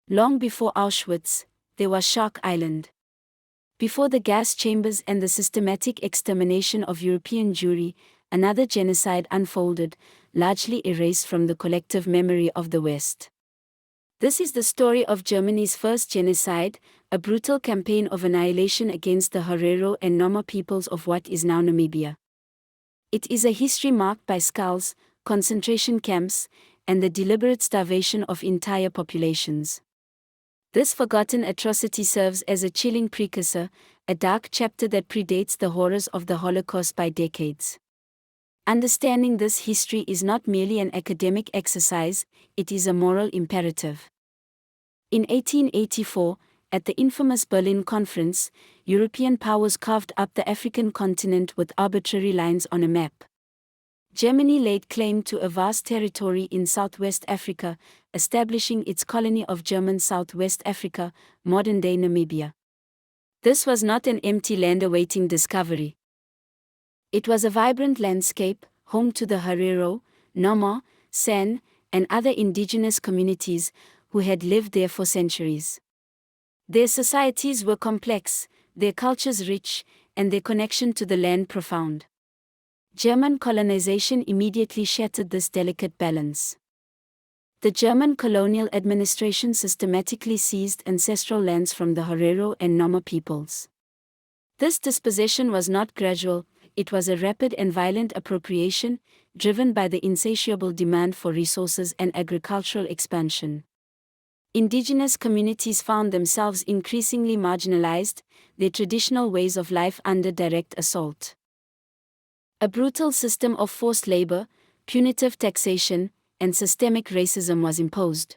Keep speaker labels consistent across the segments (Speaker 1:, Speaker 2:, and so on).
Speaker 1: Long before Auschwitz, there was Shark Island. Before the gas chambers and the systematic extermination of European Jewry, another genocide unfolded, largely erased from the collective memory of the West. This is the story of Germany's first genocide, a brutal campaign of annihilation against the Herero and Nama peoples of what is now Namibia. It is a history marked by skulls, concentration camps, and the deliberate starvation of entire populations. This forgotten atrocity serves as a chilling precursor, a dark chapter that predates the horrors of the Holocaust by decades. Understanding this history is not merely an academic exercise, it is a moral imperative. In 1884, at the infamous Berlin Conference, European powers carved up the African continent with arbitrary lines on a map. Germany laid claim to a vast territory in southwest Africa, establishing its colony of German Southwest Africa, modern-day Namibia. This was not an empty land awaiting discovery. It was a vibrant landscape, home to the Herero, Nama, San, and other indigenous communities who had lived there for centuries. Their societies were complex, their cultures rich, and their connection to the land profound. German colonization immediately shattered this delicate balance. The German colonial administration systematically seized ancestral lands from the Herero and Nama peoples. This dispossession was not gradual, it was a rapid and violent appropriation, driven by the insatiable demand for resources and agricultural expansion. Indigenous communities found themselves increasingly marginalized, their traditional ways of life under direct assault. A brutal system of forced labor, punitive taxation, and systemic racism was imposed.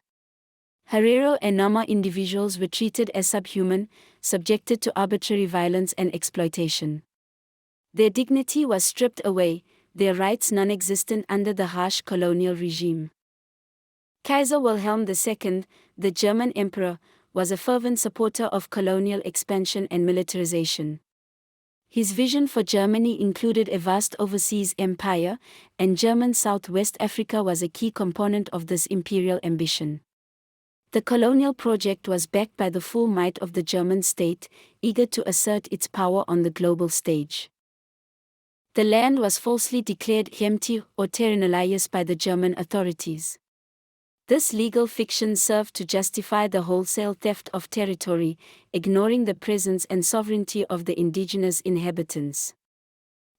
Speaker 1: Herero and Nama individuals were treated as subhuman, subjected to arbitrary violence and exploitation. Their dignity was stripped away, their rights non-existent under the harsh colonial regime. Kaiser Wilhelm II, the German emperor, was a fervent supporter of colonial expansion and militarization. His vision for Germany included a vast overseas empire, and German Southwest Africa was a key component of this imperial ambition. The colonial project was backed by the full might of the German state, eager to assert its power on the global stage. The land was falsely declared empty or terrenalius by the German authorities. This legal fiction served to justify the wholesale theft of territory, ignoring the presence and sovereignty of the indigenous inhabitants.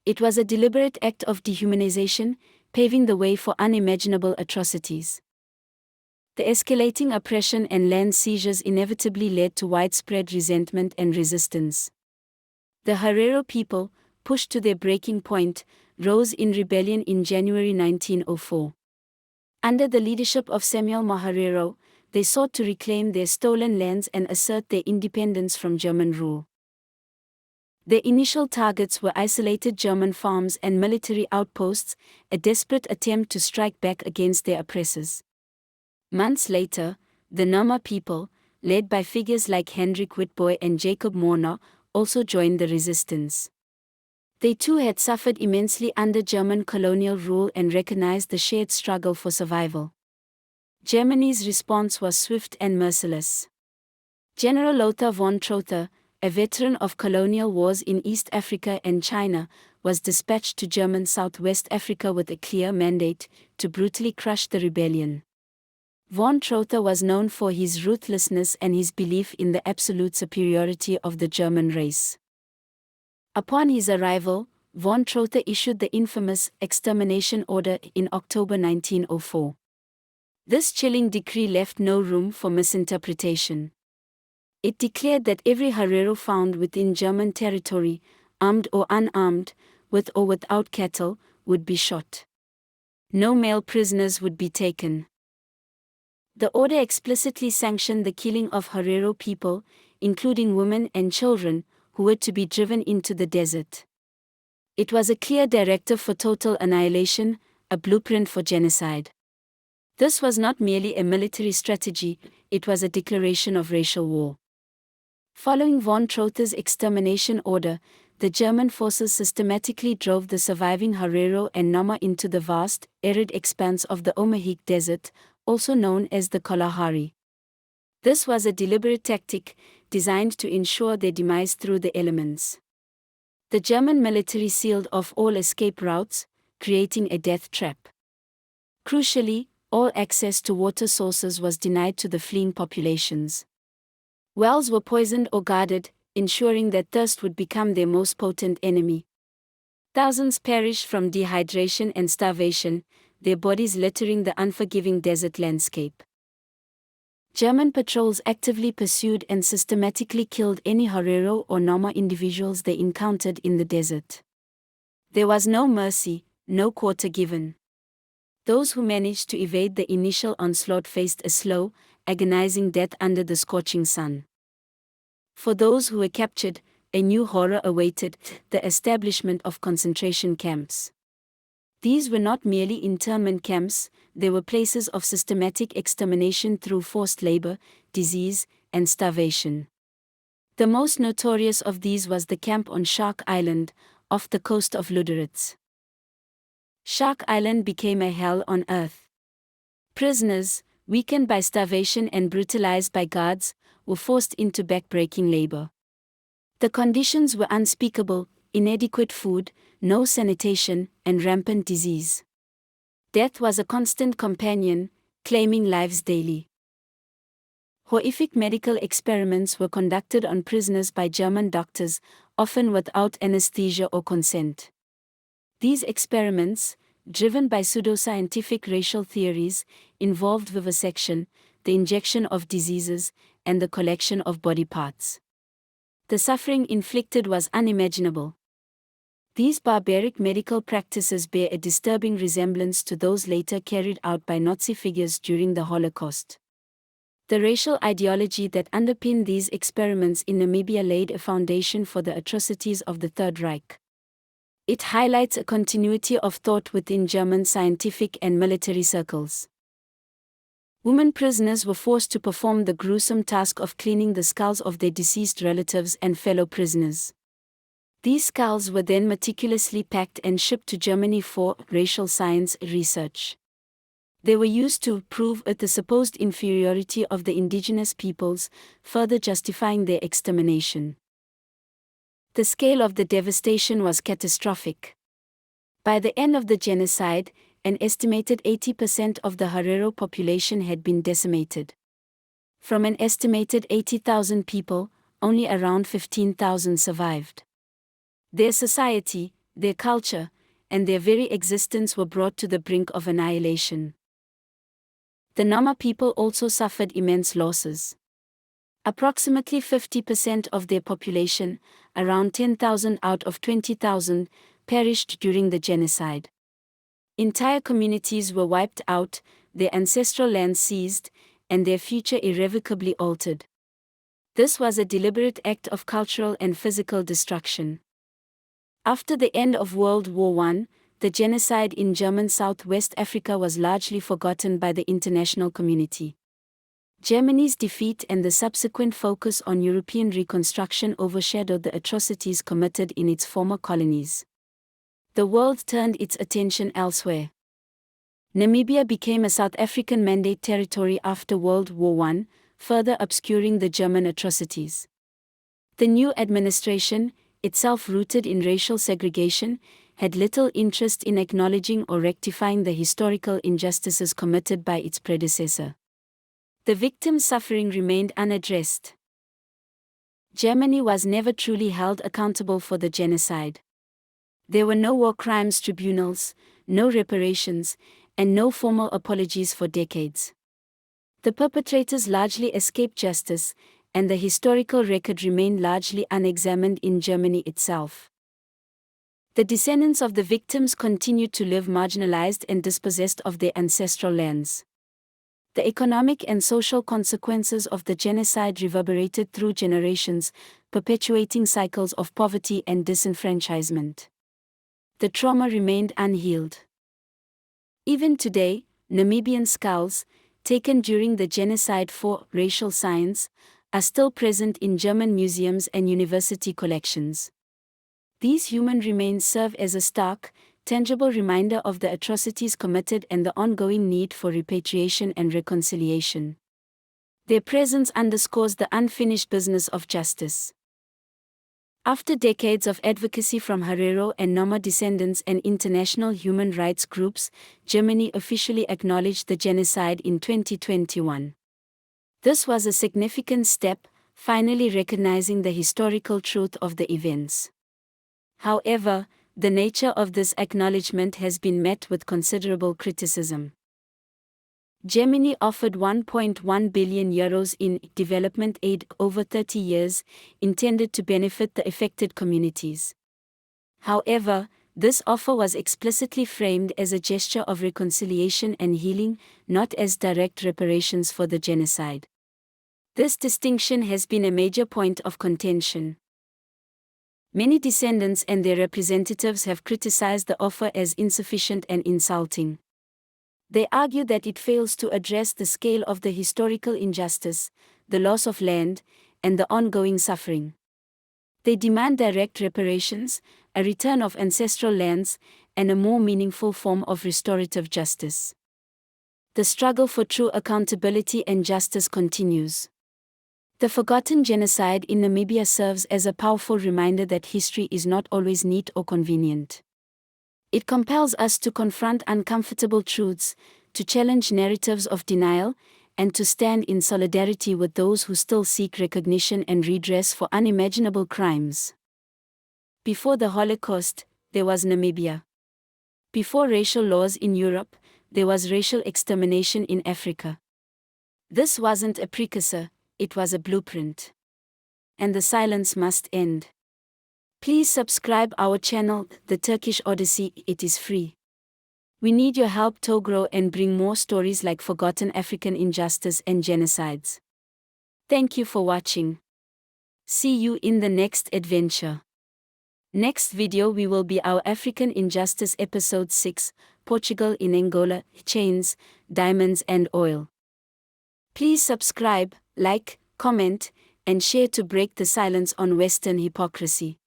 Speaker 1: It was a deliberate act of dehumanization, paving the way for unimaginable atrocities. The escalating oppression and land seizures inevitably led to widespread resentment and resistance. The Herero people, pushed to their breaking point, rose in rebellion in January 1904. Under the leadership of Samuel Maharero, they sought to reclaim their stolen lands and assert their independence from German rule. Their initial targets were isolated German farms and military outposts, a desperate attempt to strike back against their oppressors. Months later, the Nama people, led by figures like Hendrik Witbooi and Jacob Morner, also joined the resistance. They too had suffered immensely under German colonial rule and recognized the shared struggle for survival. Germany's response was swift and merciless. General Lothar von Trotha, a veteran of colonial wars in East Africa and China, was dispatched to German Southwest Africa with a clear mandate to brutally crush the rebellion. Von Trotha was known for his ruthlessness and his belief in the absolute superiority of the German race. Upon his arrival, von Trotha issued the infamous extermination order in October 1904. This chilling decree left no room for misinterpretation. It declared that every Herero found within German territory, armed or unarmed, with or without cattle, would be shot. No male prisoners would be taken. The order explicitly sanctioned the killing of Herero people, including women and children, who were to be driven into the desert. It was a clear directive for total annihilation, a blueprint for genocide. This was not merely a military strategy, it was a declaration of racial war. Following von Trotha's extermination order, the German forces systematically drove the surviving Herero and Nama into the vast, arid expanse of the Omahik Desert, also known as the Kalahari. This was a deliberate tactic, designed to ensure their demise through the elements. The German military sealed off all escape routes, creating a death trap. Crucially, all access to water sources was denied to the fleeing populations. Wells were poisoned or guarded, ensuring that thirst would become their most potent enemy. Thousands perished from dehydration and starvation, their bodies littering the unforgiving desert landscape. German patrols actively pursued and systematically killed any Herero or Nama individuals they encountered in the desert. There was no mercy, no quarter given. Those who managed to evade the initial onslaught faced a slow, agonizing death under the scorching sun. For those who were captured, a new horror awaited: the establishment of concentration camps. These were not merely internment camps, they were places of systematic extermination through forced labor, disease, and starvation. The most notorious of these was the camp on Shark Island, off the coast of Lüderitz. Shark Island became a hell on earth. Prisoners, weakened by starvation and brutalized by guards, were forced into back-breaking labor. The conditions were unspeakable: inadequate food, no sanitation, and rampant disease. Death was a constant companion, claiming lives daily. Horrific medical experiments were conducted on prisoners by German doctors, often without anesthesia or consent. These experiments, driven by pseudoscientific racial theories, involved vivisection, the injection of diseases, and the collection of body parts. The suffering inflicted was unimaginable. These barbaric medical practices bear a disturbing resemblance to those later carried out by Nazi figures during the Holocaust. The racial ideology that underpinned these experiments in Namibia laid a foundation for the atrocities of the Third Reich. It highlights a continuity of thought within German scientific and military circles. Women prisoners were forced to perform the gruesome task of cleaning the skulls of their deceased relatives and fellow prisoners. These skulls were then meticulously packed and shipped to Germany for racial science research. They were used to prove the supposed inferiority of the indigenous peoples, further justifying their extermination. The scale of the devastation was catastrophic. By the end of the genocide, an estimated 80% of the Herero population had been decimated. From an estimated 80,000 people, only around 15,000 survived. Their society, their culture, and their very existence were brought to the brink of annihilation. The Nama people also suffered immense losses. Approximately 50% of their population, around 10,000 out of 20,000, perished during the genocide. Entire communities were wiped out, their ancestral lands seized, and their future irrevocably altered. This was a deliberate act of cultural and physical destruction. After the end of World War I, the genocide in German Southwest Africa was largely forgotten by the international community. Germany's defeat and the subsequent focus on European reconstruction overshadowed the atrocities committed in its former colonies. The world turned its attention elsewhere. Namibia became a South African Mandate territory after World War I, further obscuring the German atrocities. The new administration, itself rooted in racial segregation, had little interest in acknowledging or rectifying the historical injustices committed by its predecessor. The victims' suffering remained unaddressed. Germany was never truly held accountable for the genocide. There were no war crimes tribunals, no reparations, and no formal apologies for decades. The perpetrators largely escaped justice, and the historical record remained largely unexamined in Germany itself. The descendants of the victims continued to live marginalized and dispossessed of their ancestral lands. The economic and social consequences of the genocide reverberated through generations, perpetuating cycles of poverty and disenfranchisement. The trauma remained unhealed. Even today, Namibian skulls, taken during the genocide for racial science, are still present in German museums and university collections. These human remains serve as a stark, tangible reminder of the atrocities committed and the ongoing need for repatriation and reconciliation. Their presence underscores the unfinished business of justice. After decades of advocacy from Herero and Nama descendants and international human rights groups, Germany officially acknowledged the genocide in 2021. This was a significant step, finally recognizing the historical truth of the events. However, the nature of this acknowledgement has been met with considerable criticism. Germany offered €1.1 billion in development aid over 30 years, intended to benefit the affected communities. However, this offer was explicitly framed as a gesture of reconciliation and healing, not as direct reparations for the genocide. This distinction has been a major point of contention. Many descendants and their representatives have criticized the offer as insufficient and insulting. They argue that it fails to address the scale of the historical injustice, the loss of land, and the ongoing suffering. They demand direct reparations, a return of ancestral lands, and a more meaningful form of restorative justice. The struggle for true accountability and justice continues. The forgotten genocide in Namibia serves as a powerful reminder that history is not always neat or convenient. It compels us to confront uncomfortable truths, to challenge narratives of denial, and to stand in solidarity with those who still seek recognition and redress for unimaginable crimes. Before the Holocaust, there was Namibia. Before racial laws in Europe, there was racial extermination in Africa. This wasn't a precursor, it was a blueprint. And the silence must end. Please subscribe our channel, The Turkish Odyssey. It is free. We need your help to grow and bring more stories like forgotten African injustice and genocides. Thank you for watching. See you in the next adventure. Next video we will be our African Injustice Episode 6, Portugal in Angola, Chains, Diamonds and Oil. Please subscribe, like, comment, and share to break the silence on Western hypocrisy.